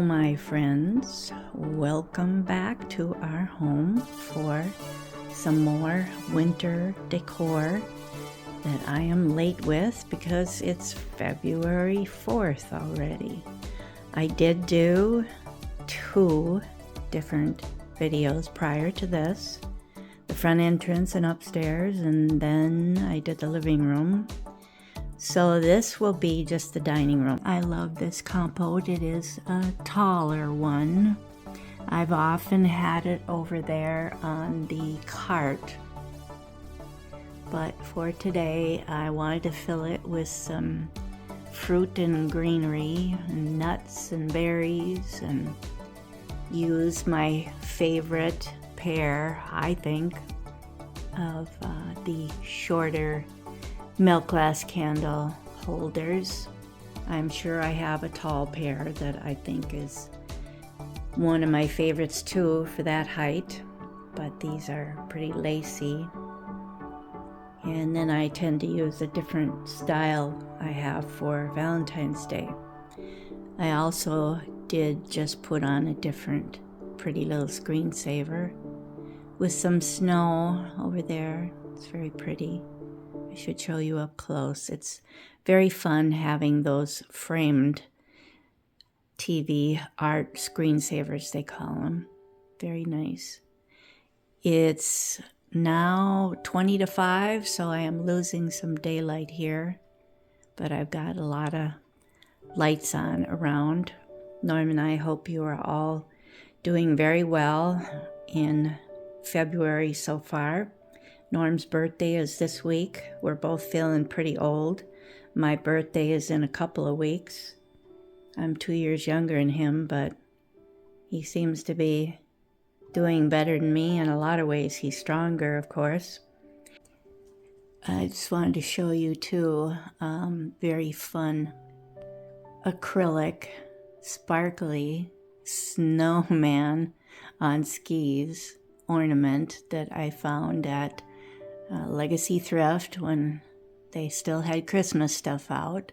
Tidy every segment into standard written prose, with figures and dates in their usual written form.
my friends, welcome back to our home for some more winter decor that I am late with because it's February 4th already. I did do 2 different videos prior to this, the front entrance and upstairs, and then I did the living room. So this will be just the dining room. I love this compote. It is a taller one. I've often had it over there on the cart, but for today I wanted to fill it with some fruit and greenery and nuts and berries and use my favorite pair, I think, of the shorter milk glass candle holders. I'm sure I have a tall pair that I think is one of my favorites too for that height, but these are pretty lacy. And then I tend to use a different style I have for Valentine's Day. I also did just put on a different pretty little screensaver with some snow over there. It's very pretty. I should show you up close. It's very fun having those framed TV art screensavers, they call them. Very nice. It's now 20 to 5, so I am losing some daylight here, but I've got a lot of lights on around. Norm and I hope you are all doing very well in February so far. Norm's birthday is this week. We're both feeling pretty old. My birthday is in a couple of weeks. I'm 2 years younger than him, but he seems to be doing better than me in a lot of ways. He's stronger, of course. I just wanted to show you too, very fun acrylic, sparkly snowman on skis ornament that I found at Legacy Thrift when they still had Christmas stuff out.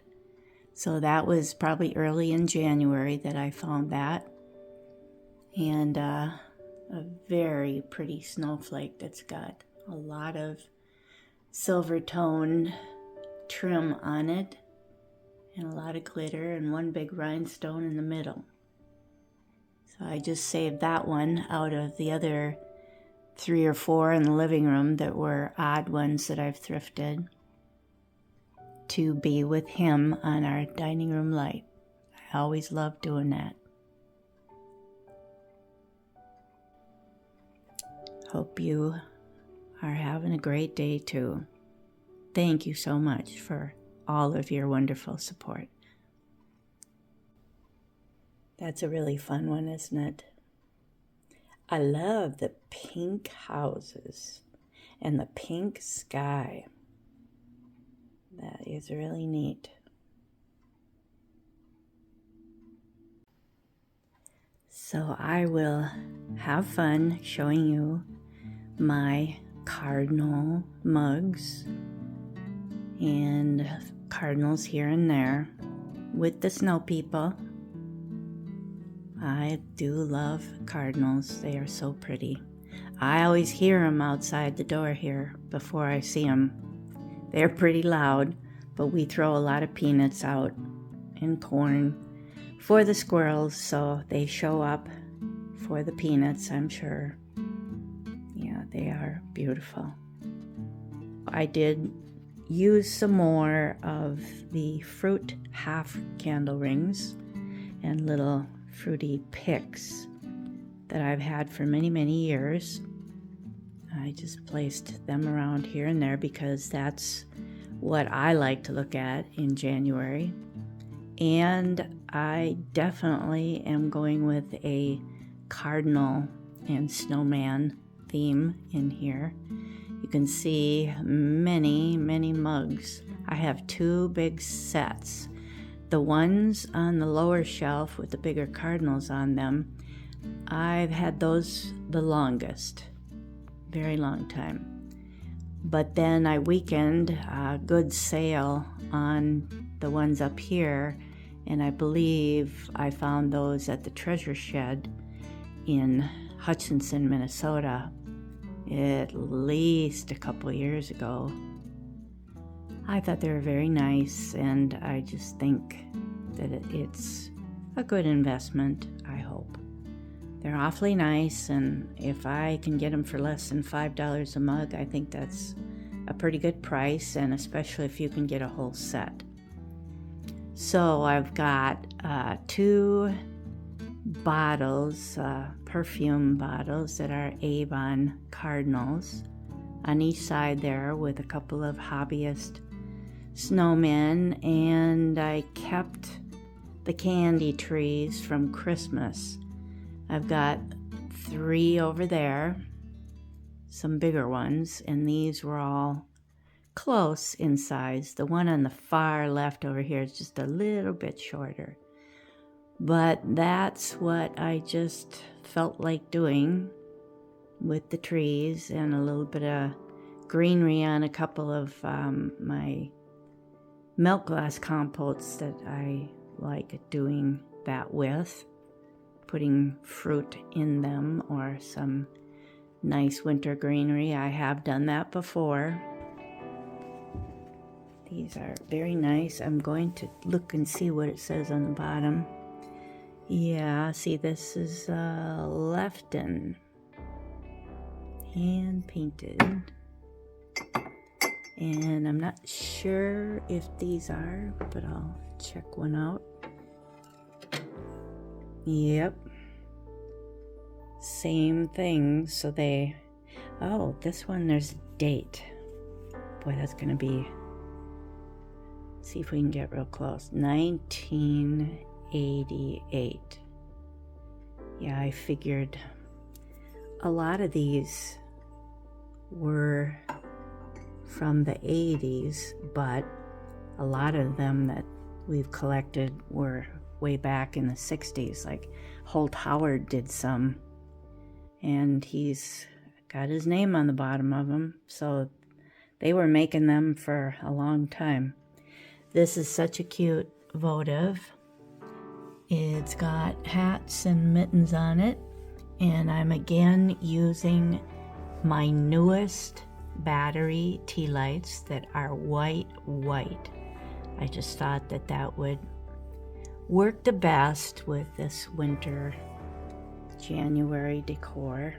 So that was probably early in January that I found that. And a very pretty snowflake that's got a lot of silver tone trim on it and a lot of glitter and one big rhinestone in the middle. So I just saved that one out of the other 3 or 4 in the living room that were odd ones that I've thrifted to be with him on our dining room light. I always love doing that. Hope you are having a great day too. Thank you so much for all of your wonderful support. That's a really fun one, isn't it? I love the pink houses and the pink sky. That is really neat. So I will have fun showing you my Cardinal mugs and Cardinals here and there with the snow people. I do love Cardinals. They are so pretty. I always hear them outside the door here before I see them. They're pretty loud, but we throw a lot of peanuts out and corn for the squirrels, so they show up for the peanuts, I'm sure. Yeah, they are beautiful. I did use some more of the fruit half candle rings and little fruity picks that I've had for many, many years. I just placed them around here and there because that's what I like to look at in January. And I definitely am going with a Cardinal and snowman theme in here. You can see many, many mugs. I have 2 big sets. The ones on the lower shelf with the bigger cardinals on them, I've had those the longest, very long time. But then I weakened a good sale on the ones up here And I believe I found those at the treasure shed in Hutchinson, Minnesota, at least a couple years ago. I thought they were very nice, and I just think that it's a good investment, I hope. They're awfully nice, and if I can get them for less than $5 a mug, I think that's a pretty good price, and especially if you can get a whole set. So I've got 2 bottles, perfume bottles that are Avon Cardinals on each side there, with a couple of hobbyist snowmen, and I kept the candy trees from Christmas. I've got 3 over there, some bigger ones, and these were all close in size. The one on the far left over here is just a little bit shorter. But that's what I just felt like doing with the trees, and a little bit of greenery on a couple of my milk glass compotes that I like doing that with, putting fruit in them or some nice winter greenery. I have done that before. These are very nice. I'm going to look and see what it says on the bottom. Yeah, see, this is Lefton, hand painted, and I'm not sure if these are, but I'll check one out. Yep, same thing. So they, oh, this one, there's a date. Boy, that's gonna be, see if we can get real close. 1988. Yeah, I figured a lot of these were from the 80s, but a lot of them that we've collected were way back in the 60s. Like Holt Howard did some, and he's got his name on the bottom of them, so they were making them for a long time. This is such a cute votive. It's got hats and mittens on it, and I'm again using my newest battery tea lights that are white. I just thought that that would work the best with this winter January decor.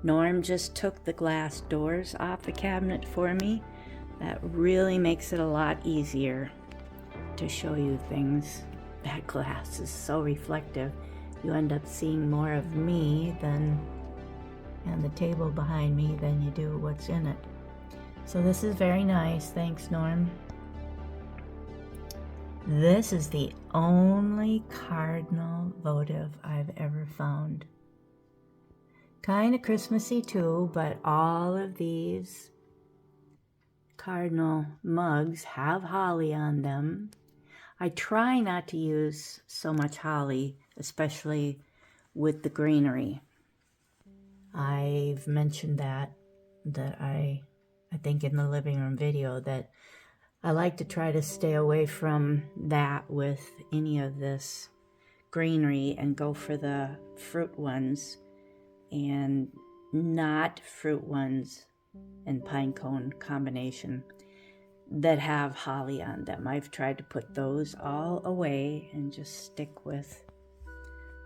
Norm just took the glass doors off the cabinet for me. That really makes it a lot easier to show you things. That glass is so reflective. You end up seeing more of me than, and the table behind me, than you do what's in it. So this is very nice. Thanks, Norm. This is the only Cardinal votive I've ever found. Kind of Christmassy too, but all of these Cardinal mugs have holly on them. I try not to use so much holly, especially with the greenery. I've mentioned that I think in the living room video, that I like to try to stay away from that with any of this greenery and go for the fruit ones, and not fruit ones and pine cone combination that have holly on them. I've tried to put those all away and just stick with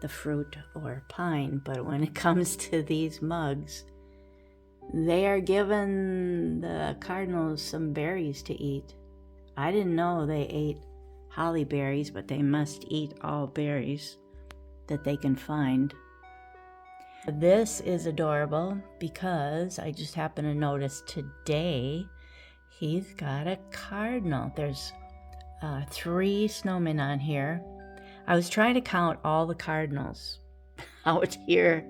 the fruit or pine. But when it comes to these mugs, they are giving the Cardinals some berries to eat. I didn't know they ate holly berries, but they must eat all berries that they can find. This is adorable because I just happened to notice today he's got a Cardinal. There's 3 snowmen on here. I was trying to count all the Cardinals out here.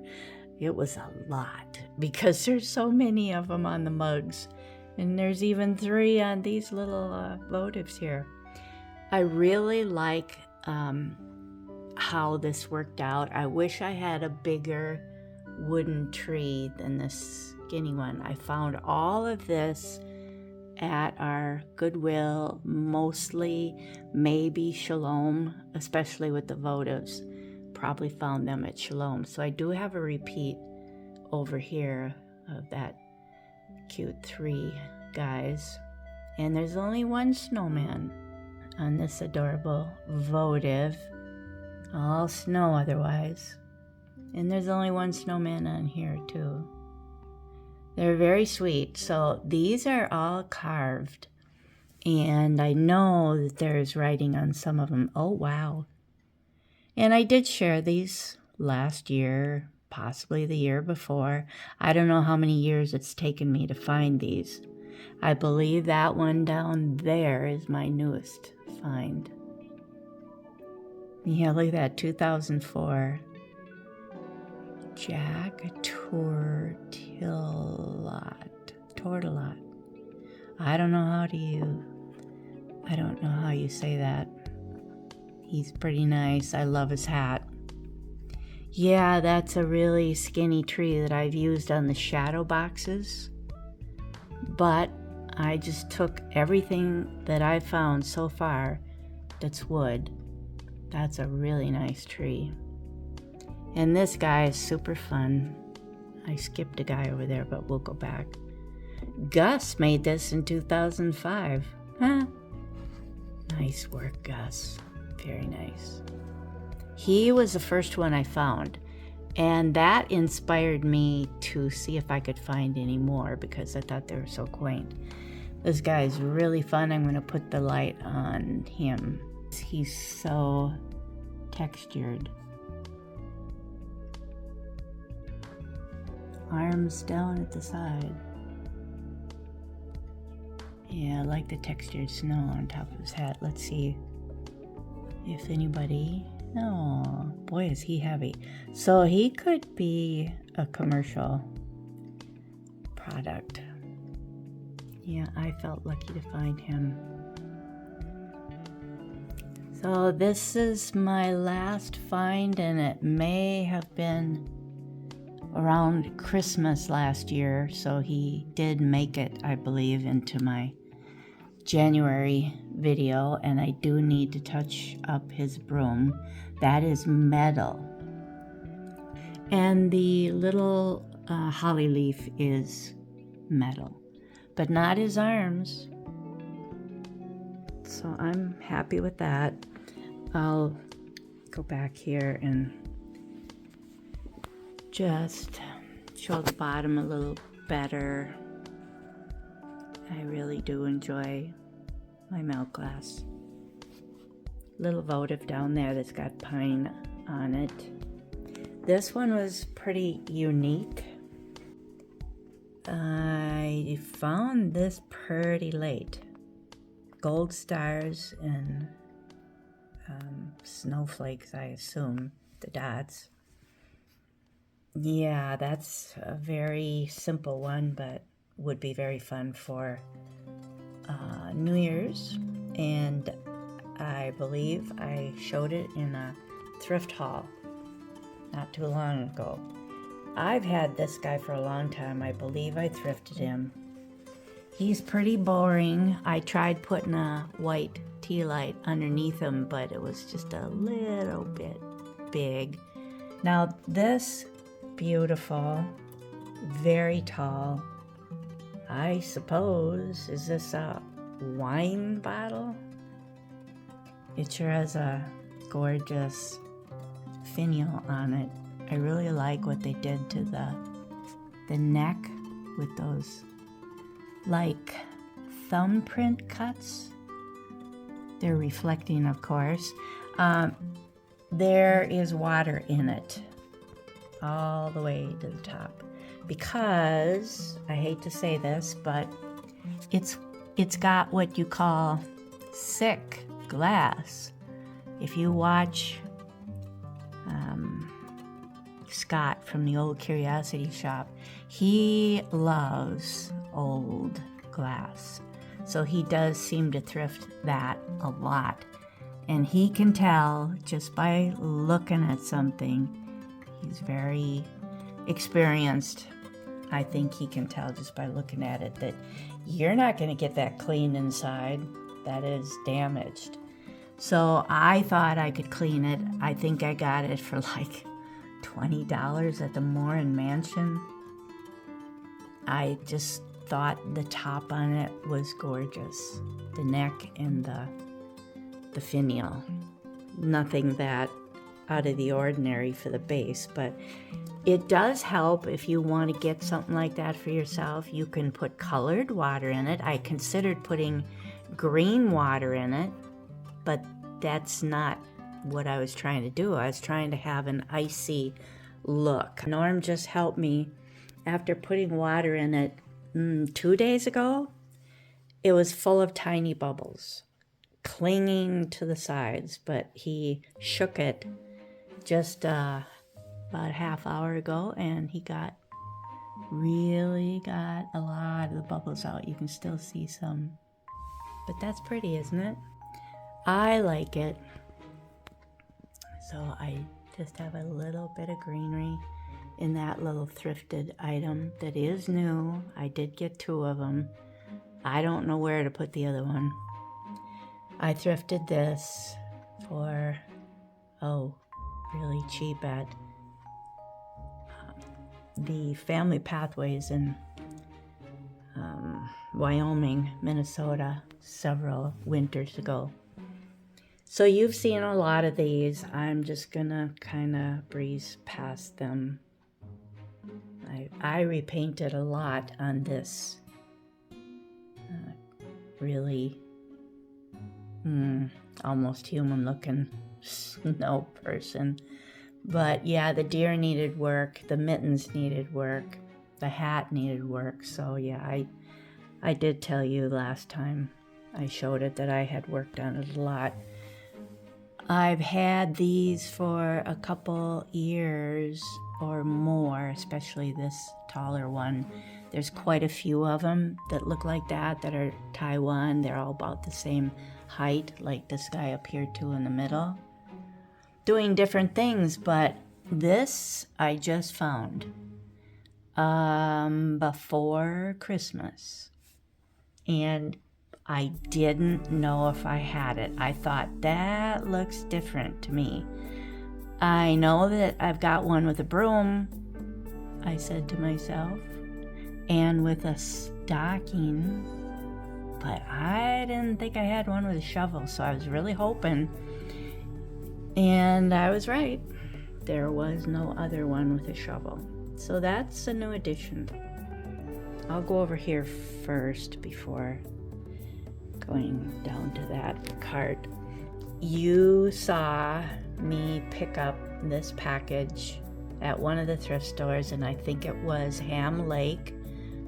It was a lot because there's so many of them on the mugs. And there's even 3 on these little votives here. I really like how this worked out. I wish I had a bigger wooden tree than this skinny one. I found all of this at our Goodwill, mostly maybe Shalom, especially with the votives. Probably found them at Shalom. So I do have a repeat over here of that cute 3 guys. And there's only one snowman on this adorable votive. All snow otherwise. And there's only one snowman on here too. They're very sweet. So these are all carved. And I know that there's writing on some of them. Oh, wow. And I did share these last year, possibly the year before. I don't know how many years it's taken me to find these. I believe that one down there is my newest find. Yeah, look at that, 2004. Jack Tortolot. I don't know how you say that. He's pretty nice. I love his hat. Yeah, that's a really skinny tree that I've used on the shadow boxes. But I just took everything that I've found so far that's wood. That's a really nice tree. And this guy is super fun. I skipped a guy over there, but we'll go back. Gus made this in 2005. Huh? Nice work, Gus. Very nice. He was the first one I found. And that inspired me to see if I could find any more because I thought they were so quaint. This guy is really fun. I'm going to put the light on him. He's so textured. Arms down at the side. Yeah, I like the textured snow on top of his hat. Let's see if anybody... Oh, boy, is he heavy. So he could be a commercial product. Yeah, I felt lucky to find him. So this is my last find, and it may have been around Christmas last year. So he did make it, I believe, into my January video, and I do need to touch up his broom. That is metal. And the little holly leaf is metal, but not his arms. So I'm happy with that. I'll go back here and just show the bottom a little better. I really do enjoy my milk glass. Little votive down there that's got pine on it. This one was pretty unique. I found this pretty late. Gold stars and snowflakes, I assume, the dots. Yeah, that's a very simple one, but would be very fun for New Year's. And I believe I showed it in a thrift haul not too long ago. I've had this guy for a long time. I believe I thrifted him. He's pretty boring. I tried putting a white tea light underneath him, but it was just a little bit big. Now this beautiful, very tall, I suppose, is this a wine bottle? It sure has a gorgeous finial on it. I really like what they did to the neck with those like thumbprint cuts. They're reflecting, of course. There is water in it all the way to the top because, I hate to say this, but it's got what you call thick glass. If you watch Scott from the Old Curiosity Shop, he loves old glass. So he does seem to thrift that a lot. And he can tell just by looking at something. He's very experienced. I think he can tell just by looking at it that you're not going to get that clean inside. That is damaged. So I thought I could clean it. I think I got it for like $20 at the Morin Mansion. I just thought the top on it was gorgeous. The neck and the finial. Nothing that out of the ordinary for the base, but it does help if you want to get something like that for yourself. You can put colored water in it. I considered putting green water in it, but that's not what I was trying to do. I was trying to have an icy look. Norm just helped me after putting water in it 2 days ago. It was full of tiny bubbles clinging to the sides, but he shook it just about a half hour ago, and he really got a lot of the bubbles out. You can still see some, but that's pretty, isn't it? I like it. So I just have a little bit of greenery in that little thrifted item that is new. I did get 2 of them. I don't know where to put the other one. I thrifted this for, really cheap at the Family Pathways in Wyoming, Minnesota, several winters ago. So you've seen a lot of these. I'm just gonna kind of breeze past them. I repainted a lot on this really almost human looking snow person. But yeah, the deer needed work, the mittens needed work, the hat needed work. So yeah, I did tell you last time I showed it that I had worked on it a lot. I've had these for a couple years or more, especially this taller one. There's quite a few of them that look like that are Taiwan. They're all about the same height, like this guy up here too in the middle. Doing different things, but this I just found before Christmas. And I didn't know if I had it. I thought, that looks different to me. I know that I've got one with a broom, I said to myself, and with a stocking, but I didn't think I had one with a shovel, so I was really hoping. And I was right. There was no other one with a shovel. So that's a new addition. I'll go over here first before going down to that cart. You saw me pick up this package at one of the thrift stores, and I think it was Ham Lake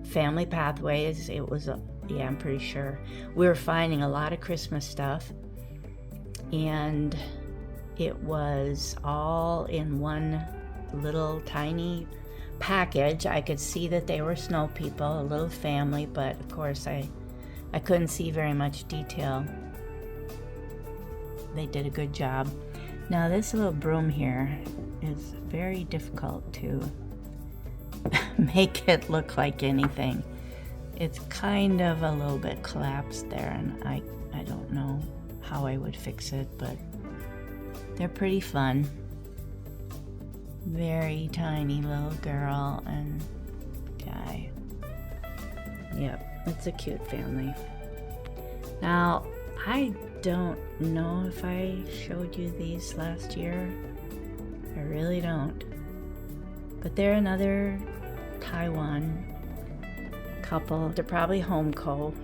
Family Pathways. It was I'm pretty sure. We were finding a lot of Christmas stuff, and it was all in one little tiny package. I could see that they were snow people, a little family, but of course I couldn't see very much detail. They did a good job. Now this little broom here is very difficult to make it look like anything. It's kind of a little bit collapsed there, and I don't know how I would fix it, but they're pretty fun. Very tiny little girl and guy. Yep, it's a cute family. Now, I don't know if I showed you these last year. I really don't. But they're another Taiwan couple. They're probably Homeco.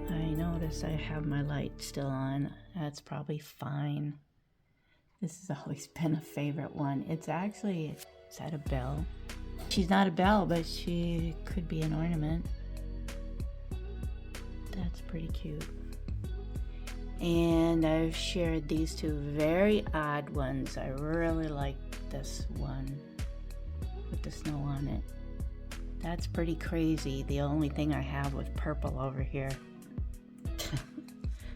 I notice I have my light still on. That's probably fine. This has always been a favorite one. It's actually, is that a bell? She's not a bell, but she could be an ornament. That's pretty cute. And I've shared these 2 very odd ones. I really like this one with the snow on it. That's pretty crazy. The only thing I have with purple over here.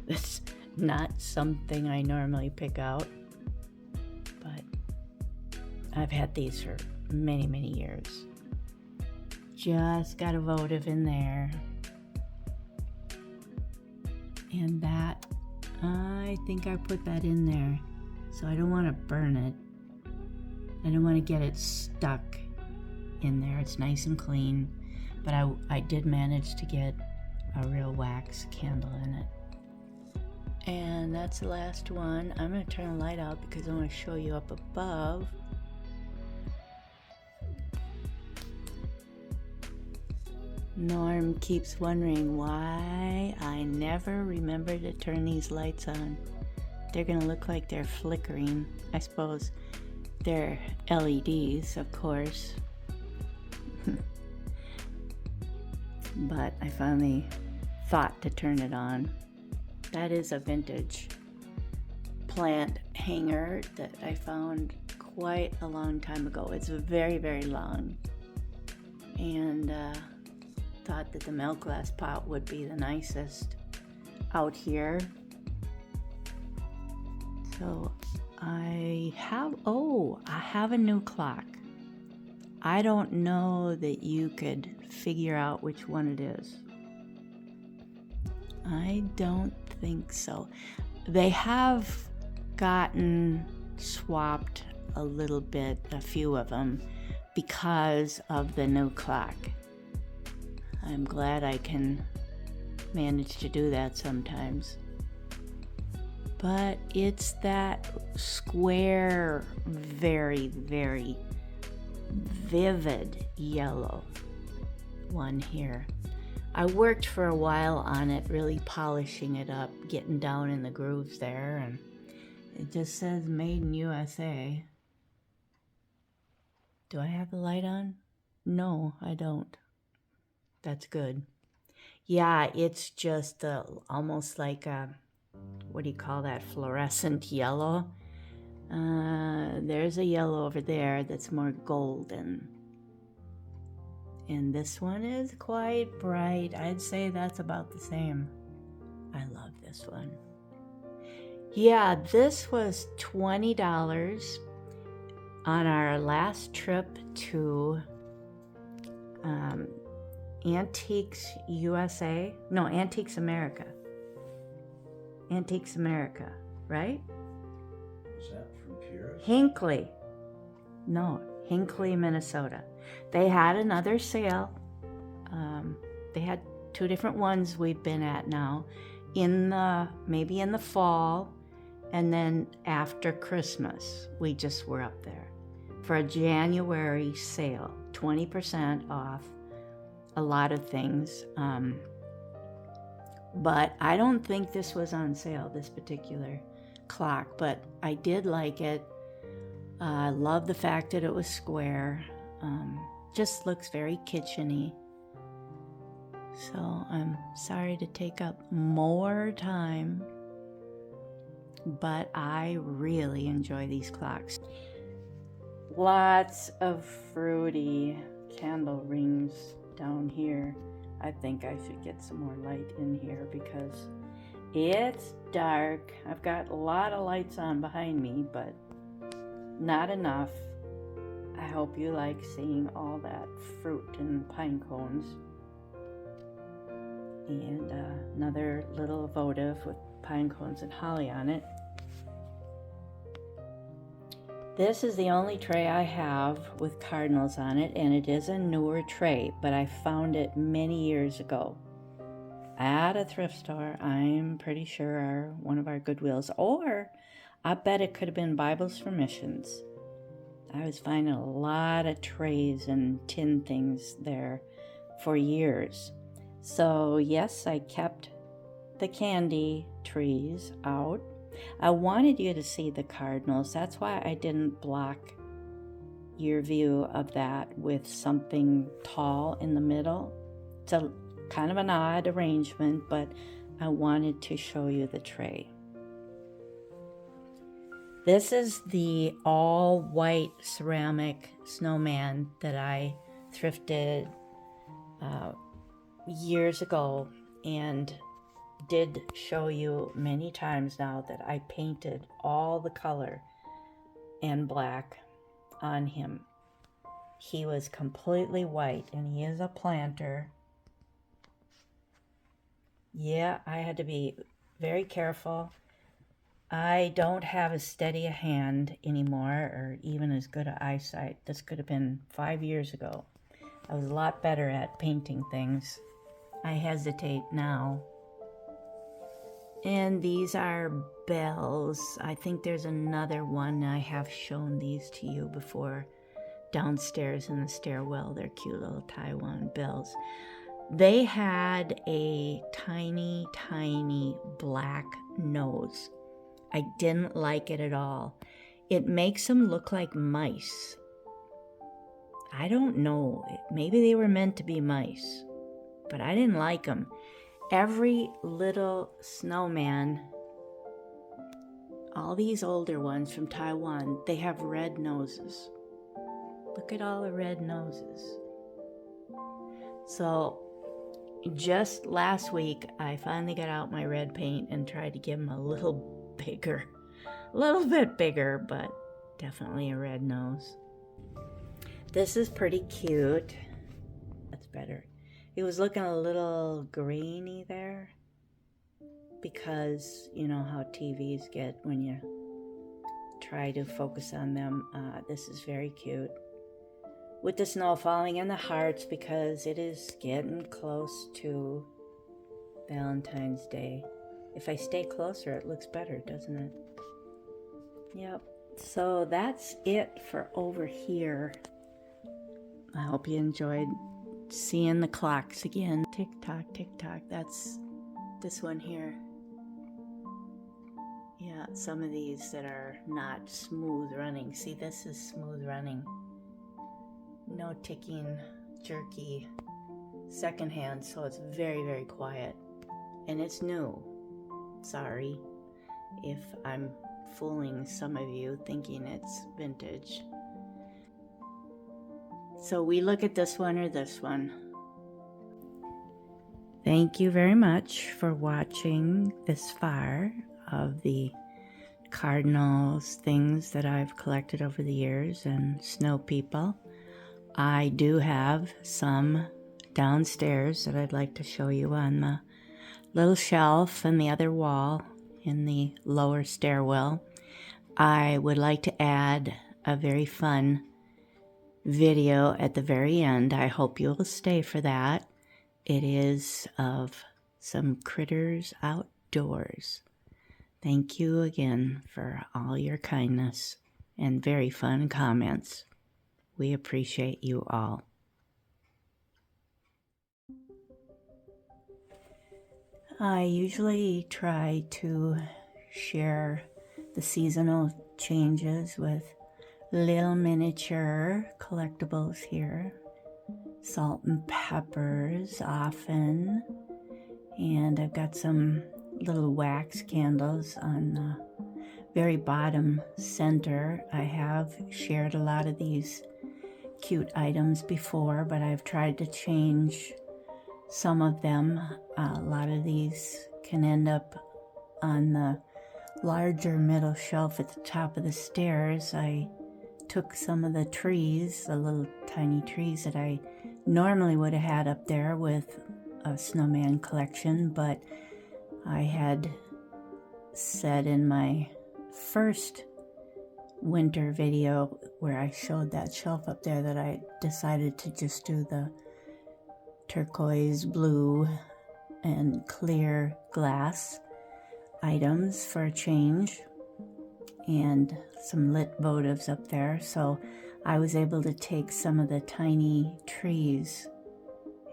That's not something I normally pick out. But I've had these for many, many years. Just got a votive in there. And that, I think I put that in there. So I don't want to burn it. I don't want to get it stuck in there. It's nice and clean. But I did manage to get a real wax candle in it. And that's the last one. I'm going to turn the light out because I want to show you up above. Norm keeps wondering why I never remember to turn these lights on. They're going to look like they're flickering. I suppose they're LEDs, of course. But I finally thought to turn it on. That is a vintage plant hanger that I found quite a long time ago. It's very, very long. And thought that the milk glass pot would be the nicest out here. So I have a new clock. I don't know that you could figure out which one it is. I don't think so. They have gotten swapped a little bit, a few of them, because of the new clock. I'm glad I can manage to do that sometimes. But it's that square, very, very vivid yellow one here. I worked for a while on it, really polishing it up, getting down in the grooves there, and it just says Made in USA. Do I have the light on? No, I don't. That's good. Yeah, it's just almost like a, what do you call that, fluorescent yellow. There's a yellow over there that's more golden. And this one is quite bright. I'd say that's about the same. I love this one. Yeah, this was $20 on our last trip to Antiques USA. No, Antiques America. Antiques America, right? Is that from Pierce? Hinckley. No, Hinckley, Minnesota. They had another sale. They had two different ones we've been at now. Maybe in the fall, and then after Christmas, we just were up there for a January sale, 20% off a lot of things. But I don't think this was on sale, this particular clock, but I did like it. I love the fact that it was square. Just looks very kitchen-y. So I'm sorry to take up more time, but I really enjoy these clocks. Lots of fruity candle rings down here. I think I should get some more light in here because it's dark. I've got a lot of lights on behind me, but not enough. I hope you like seeing all that fruit and pine cones. And another little votive with pine cones and holly on it. This is the only tray I have with cardinals on it, and it is a newer tray, but I found it many years ago at a thrift store. I'm pretty sure one of our Goodwills, or I bet it could have been Bibles for Missions. I was finding a lot of trays and tin things there for years. So yes, I kept the candy trees out. I wanted you to see the cardinals. That's why I didn't block your view of that with something tall in the middle. It's a kind of an odd arrangement, but I wanted to show you the tray. This is the all white ceramic snowman that I thrifted years ago, and did show you many times now that I painted all the color and black on him. He was completely white, and he is a planter. Yeah, I had to be very careful. I don't have as steady a hand anymore, or even as good a eyesight. This could have been 5 years ago. I was a lot better at painting things. I hesitate now. And these are bells. I think there's another one. I have shown these to you before downstairs in the stairwell. They're cute little Taiwan bells. They had a tiny, tiny black nose. I didn't like it at all. It makes them look like mice. I don't know. Maybe they were meant to be mice, but I didn't like them. Every little snowman, all these older ones from Taiwan, they have red noses. Look at all the red noses. So just last week, I finally got out my red paint and tried to give them a little bigger, a little bit bigger, but definitely a red nose. This is pretty cute. That's better. It was looking a little grainy there because you know how TVs get when you try to focus on them. This is very cute. With the snow falling and the hearts because it is getting close to Valentine's Day. If I stay closer, it looks better, doesn't it? Yep. So that's it for over here. I hope you enjoyed seeing the clocks again. Tick tock, tick tock. That's this one here. Yeah, some of these that are not smooth running. See, this is smooth running. No ticking, jerky, secondhand, so it's very, very quiet. And it's new. Sorry if I'm fooling some of you thinking it's vintage. So we look at this one or this one. Thank you very much for watching this far of the Cardinals things that I've collected over the years and snow people. I do have some downstairs that I'd like to show you on the little shelf and the other wall in the lower stairwell. I would like to add a very fun video at the very end. I hope you'll stay for that. It is of some critters outdoors. Thank you again for all your kindness and very fun comments. We appreciate you all. I usually try to share the seasonal changes with little miniature collectibles here. Salt and peppers often. And I've got some little wax candles on the very bottom center. I have shared a lot of these cute items before, but I've tried to change some of them. A lot of these can end up on the larger middle shelf at the top of the stairs. I took some of the trees, the little tiny trees that I normally would have had up there with a snowman collection, but I had said in my first winter video where I showed that shelf up there that I decided to just do the turquoise, blue, and clear glass items for a change, and some lit votives up there. So I was able to take some of the tiny trees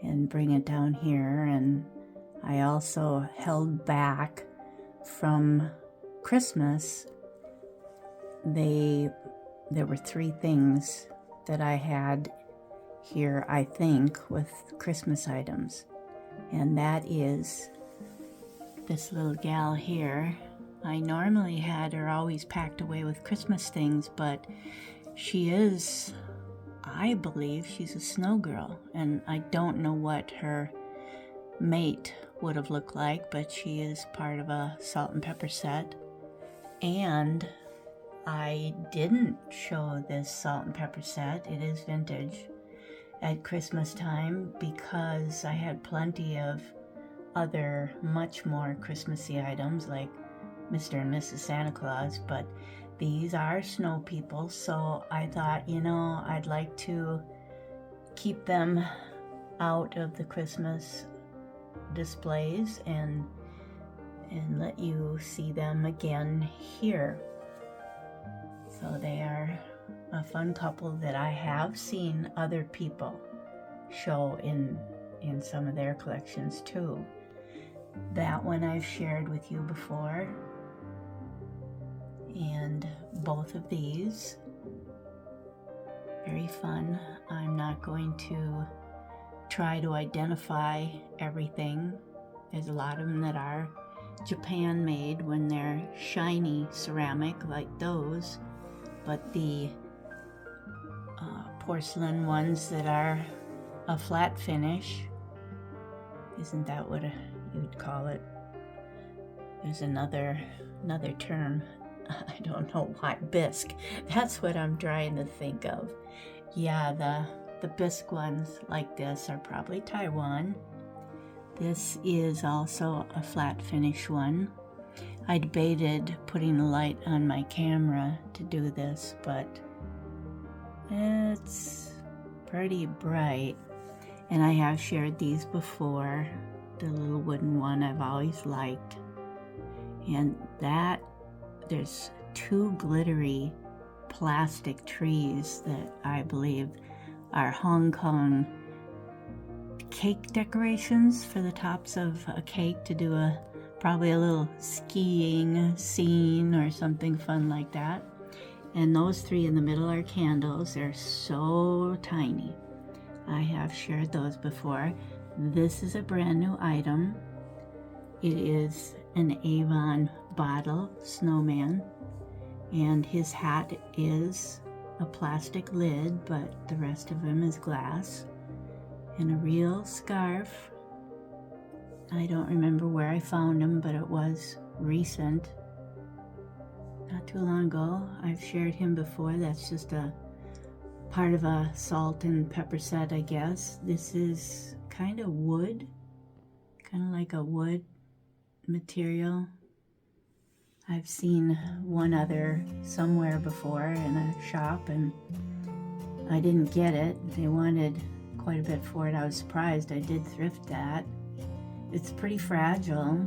and bring it down here, and I also held back from Christmas. There were 3 things that I had here, I think, with Christmas items. And that is this little gal here. I normally had her always packed away with Christmas things, but she is, I believe, she's a snow girl. And I don't know what her mate would have looked like, but she is part of a salt and pepper set. And I didn't show this salt and pepper set. It is vintage at Christmas time because I had plenty of other much more Christmassy items like Mr. and Mrs. Santa Claus, but these are snow people, so I thought, I'd like to keep them out of the Christmas displays and let you see them again here. So they are a fun couple that I have seen other people show in some of their collections too. That one I've shared with you before, and both of these, very fun. I'm not going to try to identify everything. There's a lot of them that are Japan made when they're shiny ceramic like those, but the porcelain ones that are a flat finish, isn't that what you'd call it? There's another term. I don't know why. Bisque. That's what I'm trying to think of. Yeah, the bisque ones like this are probably Taiwan. This is also a flat finish one. I debated putting a light on my camera to do this, but it's pretty bright. And I have shared these before. The little wooden one I've always liked. And there's two glittery plastic trees that I believe are Hong Kong cake decorations for the tops of a cake to do probably a little skiing scene or something fun like that. And those three in the middle are candles. They're so tiny. I have shared those before. This is a brand new item. It is an Avon bottle snowman, and his hat is a plastic lid, but the rest of him is glass, and a real scarf. I don't remember where I found him, but it was recent, not too long ago. I've shared him before. That's just a part of a salt and pepper set, I guess. This is kind of wood, kind of like a wood material. I've seen one other somewhere before in a shop, and I didn't get it. They wanted quite a bit for it. I was surprised. I did thrift that. It's pretty fragile,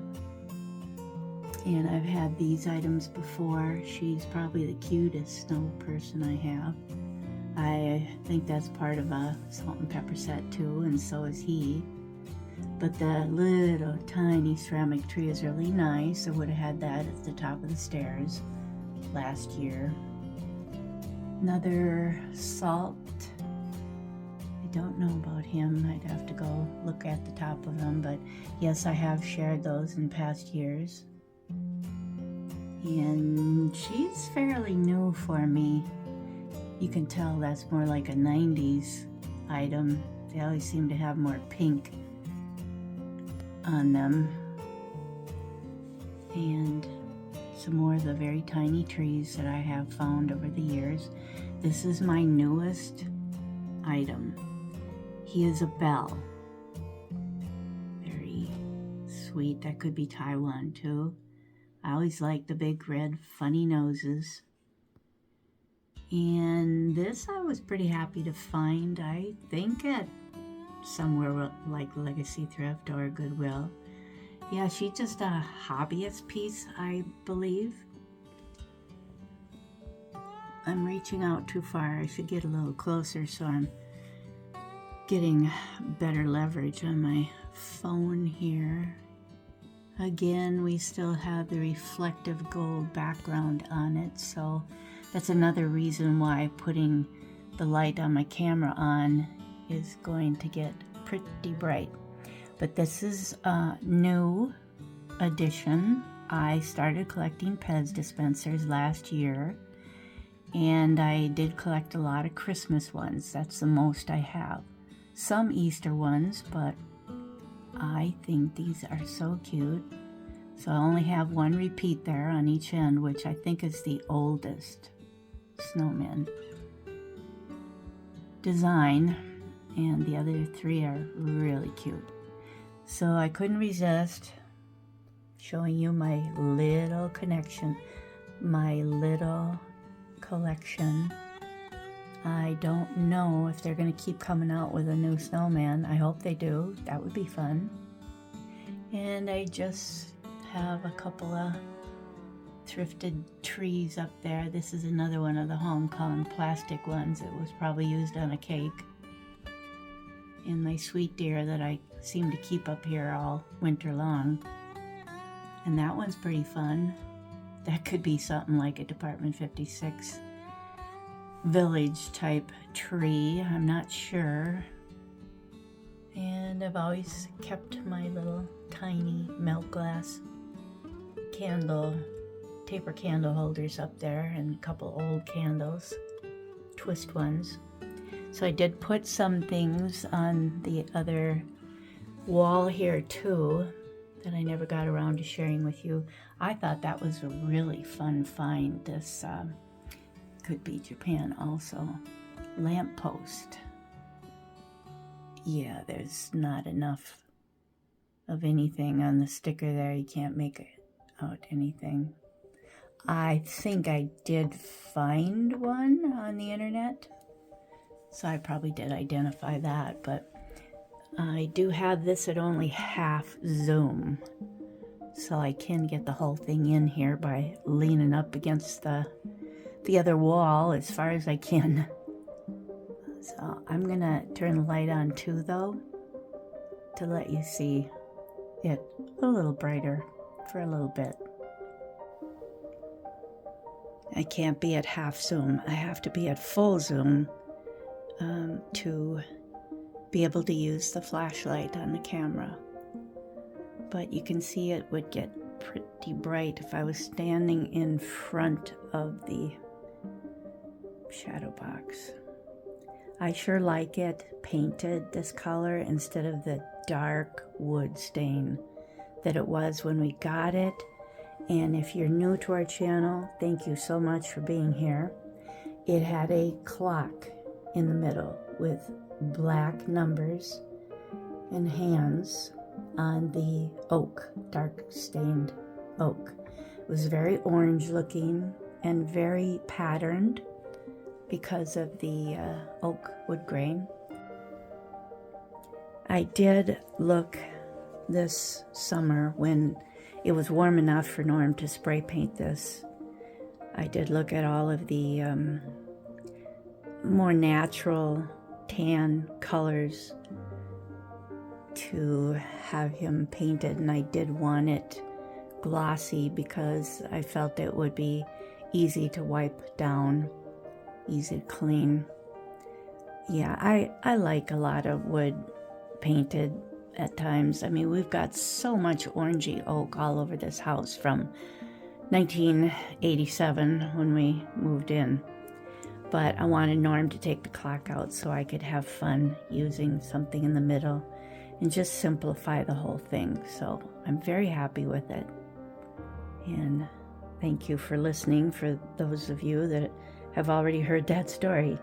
and I've had these items before. She's probably the cutest snow person I have. I think that's part of a salt and pepper set too, and so is he. But the little tiny ceramic tree is really nice. I would have had that at the top of the stairs last year. Another salt. I don't know about him. I'd have to go look at the top of them, but yes, I have shared those in past years. And she's fairly new for me. You can tell that's more like a 90s item. They always seem to have more pink on them. And some more of the very tiny trees that I have found over the years. This is my newest item. He is a bell. Very sweet. That could be Taiwan too. I always like the big red funny noses. And this I was pretty happy to find, I think at somewhere like Legacy Thrift or Goodwill. Yeah, she's just a hobbyist piece, I believe. I'm reaching out too far. I should get a little closer so I'm getting better leverage on my phone here. Again, we still have the reflective gold background on it, so that's another reason why putting the light on my camera on is going to get pretty bright. But this is a new addition. I started collecting Pez dispensers last year, and I did collect a lot of Christmas ones. That's the most I have. Some Easter ones, but I think these are so cute. So I only have one repeat there on each end, which I think is the oldest snowman design, and the other three are really cute. So I couldn't resist showing you my little collection. I don't know if they're going to keep coming out with a new snowman. I hope they do. That would be fun. And I just have a couple of thrifted trees up there. This is another one of the Hong Kong plastic ones. It was probably used on a cake. And my sweet deer that I seem to keep up here all winter long. And that one's pretty fun. That could be something like a Department 56 village type tree. I'm not sure. And I've always kept my little tiny milk glass taper candle holders up there, and a couple old candles, twist ones. So I did put some things on the other wall here too that I never got around to sharing with you. I thought that was a really fun find. This could be Japan also. Lamppost. Yeah, there's not enough of anything on the sticker there. You can't make out anything. I think I did find one on the internet, so I probably did identify that, but I do have this at only half zoom, so I can get the whole thing in here by leaning up against the other wall as far as I can. So I'm gonna turn the light on too though, to let you see it a little brighter for a little bit. I can't be at half zoom. I have to be at full zoom to be able to use the flashlight on the camera. But you can see it would get pretty bright if I was standing in front of the shadow box. I sure like it painted this color instead of the dark wood stain that it was when we got it. And if you're new to our channel, thank you so much for being here. It had a clock in the middle with black numbers and hands on the oak, dark stained oak. It was very orange looking and very patterned because of the oak wood grain. I did look this summer when it was warm enough for Norm to spray paint this. I did look at all of the more natural tan colors to have him painted, and I did want it glossy because I felt it would be easy to wipe down, easy to clean. Yeah, I like a lot of wood painted at times. I mean, we've got so much orangey oak all over this house from 1987 when we moved in. But I wanted Norm to take the clock out so I could have fun using something in the middle and just simplify the whole thing. So I'm very happy with it. And thank you for listening, for those of you that have already heard that story.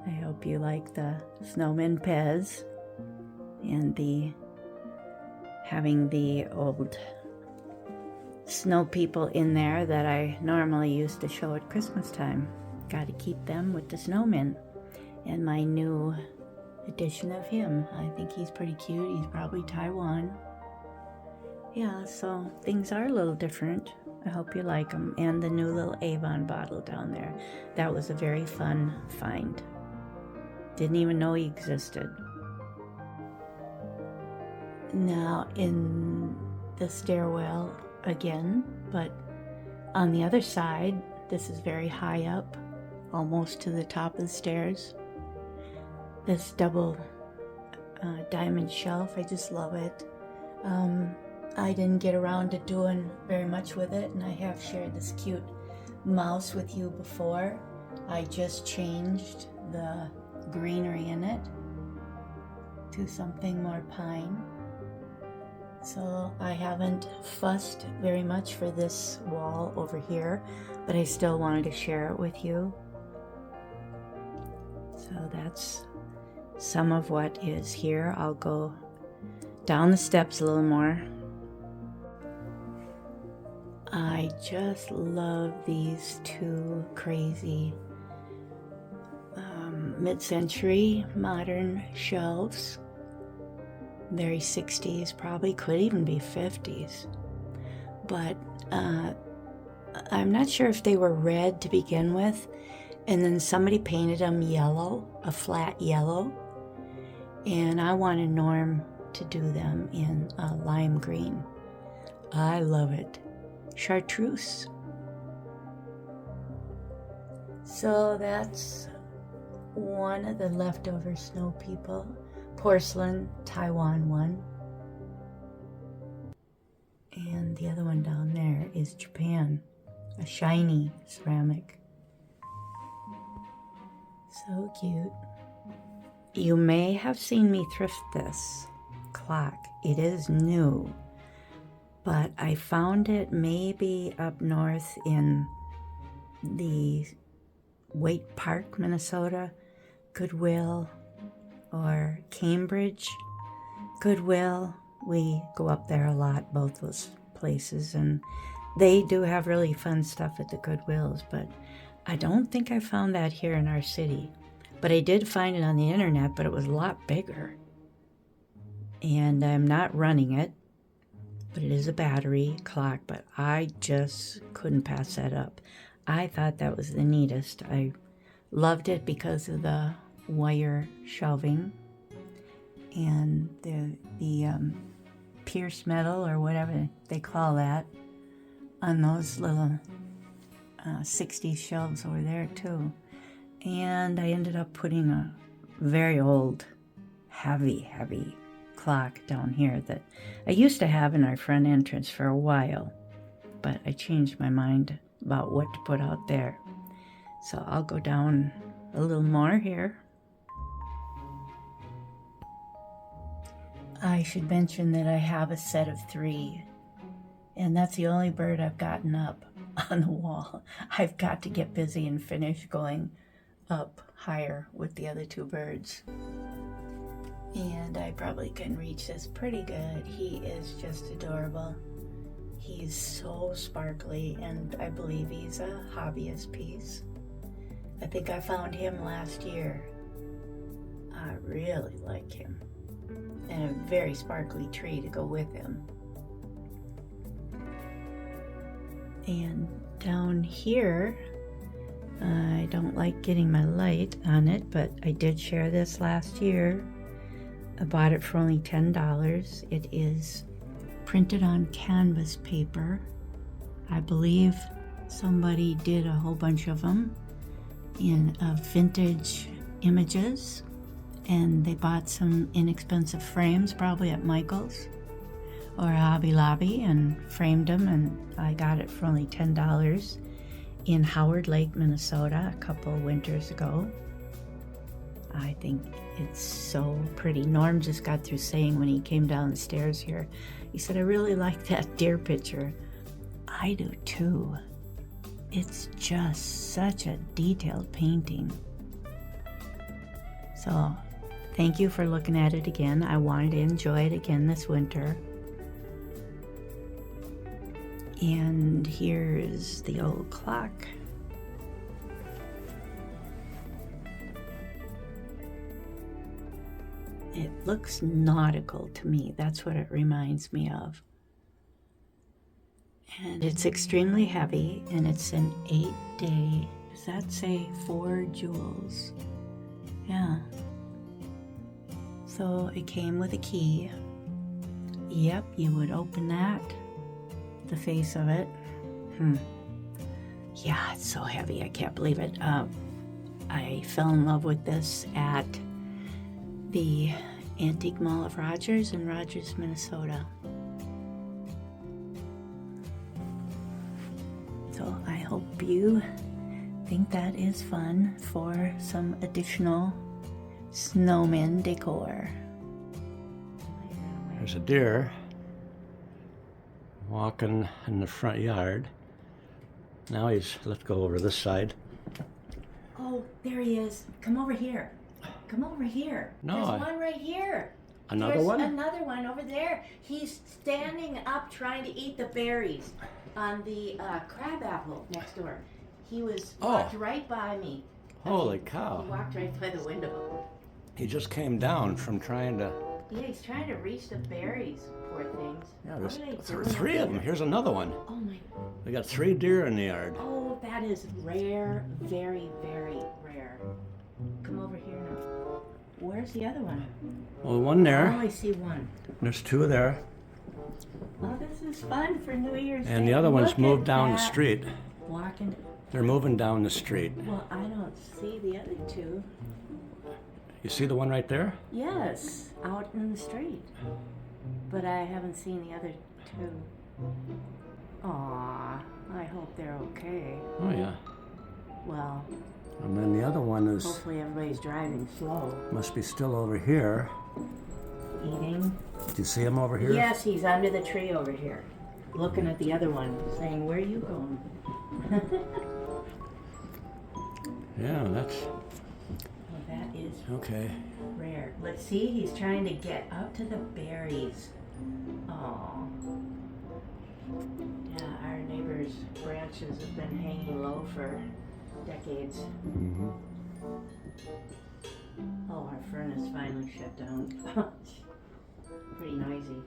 I hope you like the snowman Pez and having the old snow people in there that I normally used to show at Christmas time. Got to keep them with the snowman. And my new edition of him. I think he's pretty cute. He's probably Taiwan. Yeah, so things are a little different. I hope you like them. And the new little Avon bottle down there. That was a very fun find. Didn't even know he existed. Now in the stairwell again, but on the other side, this is very high up, almost to the top of the stairs. This double diamond shelf, I just love it. I didn't get around to doing very much with it, and I have shared this cute mouse with you before. I just changed the greenery in it to something more pine. So I haven't fussed very much for this wall over here, but I still wanted to share it with you. So that's some of what is here. I'll go Down the steps a little more. I just love these two crazy mid-century modern shelves. Very 60s, probably could even be 50s. But I'm not sure if they were red to begin with, and then somebody painted them yellow, a flat yellow. And I wanted Norm to do them in a lime green. I love it. Chartreuse. So that's one of the leftover snow people. Porcelain, Taiwan one. And the other one down there is Japan. A shiny ceramic. So cute. You may have seen me thrift this clock. It is new, but I found it maybe up north in the Waite Park, Minnesota, Goodwill, or Cambridge, Goodwill. We go up there a lot, both those places, and they do have really fun stuff at the Goodwills, but I don't think I found that here in our city. But I did find it on the internet, but it was a lot bigger. And I'm not running it, but it is a battery clock, but I just couldn't pass that up. I thought that was the neatest. I loved it because of the wire shelving and the pierced metal, or whatever they call that, on those little 60s shelves over there too. And I ended up putting a very old, heavy clock down here that I used to have in our front entrance for a while, but I changed my mind about what to put out there. So I'll go down a little more here. I should mention that I have a set of 3, and that's the only bird I've gotten up on the wall. I've got to get busy and finish going up higher with the other 2 birds. And I probably can reach this pretty good. He is just adorable. He's so sparkly, and I believe he's a hobbyist piece. I think I found him last year. I really like him. And a very sparkly tree to go with him. And down here, I don't like getting my light on it, but I did share this last year. I bought it for only $10. It is printed on canvas paper. I believe somebody did a whole bunch of them in vintage images, and they bought some inexpensive frames, probably at Michael's or Hobby Lobby, and framed them, and I got it for only $10 in Howard Lake, Minnesota, a couple winters ago. I think it's so pretty. Norm just got through saying when he came down the stairs here, he said, I really like that deer picture. I do too. It's just such a detailed painting. So thank you for looking at it again. I wanted to enjoy it again this winter. And here's the old clock. It looks nautical to me. That's what it reminds me of. And it's extremely heavy, and it's an 8-day, does that say 4 jewels? Yeah. So it came with a key. Yep, you would open that, the face of it. Yeah, it's so heavy, I can't believe it. I fell in love with this at the Antique Mall of Rogers in Rogers, Minnesota. So I hope you think that is fun for some additional snowman decor. There's a deer walking in the front yard. Now let's go over this side. Oh, there he is. Come over here. Come over here. No, There's one right here. Another There's one? another one over there. He's standing up trying to eat the berries on the crab apple next door. He walked right by me. Holy cow. He walked right by the window. He just came down from trying to... Yeah, he's trying to reach the berries, poor things. Yeah, What there's are they doing three up of them. there? Here's another one. Oh my. We got 3 deer in the yard. Oh, that is rare. Very, very rare. Come over here now. Where's the other one? Well, one I there. only see one. There's 2 there. Oh, this is fun for New Year's And Day. the other one's Look moved at down the that. street. Walking. They're moving down the street. Well, I don't see the other 2. You see the one right there? Yes, out in the street. But I haven't seen the other 2. Aw, I hope they're okay. Oh, yeah. Well, And then the other one is... hopefully everybody's driving slow. must be still over here. Eating. Do you see him over here? Yes, he's under the tree over here. Looking at the other one, saying, where are you going? Yeah, that's... Well, that is okay. rare. Let's see, he's trying to get up to the berries. Oh. Yeah, our neighbor's branches have been hanging low for decades. Mm-hmm. Oh, our furnace finally shut down. Pretty noisy.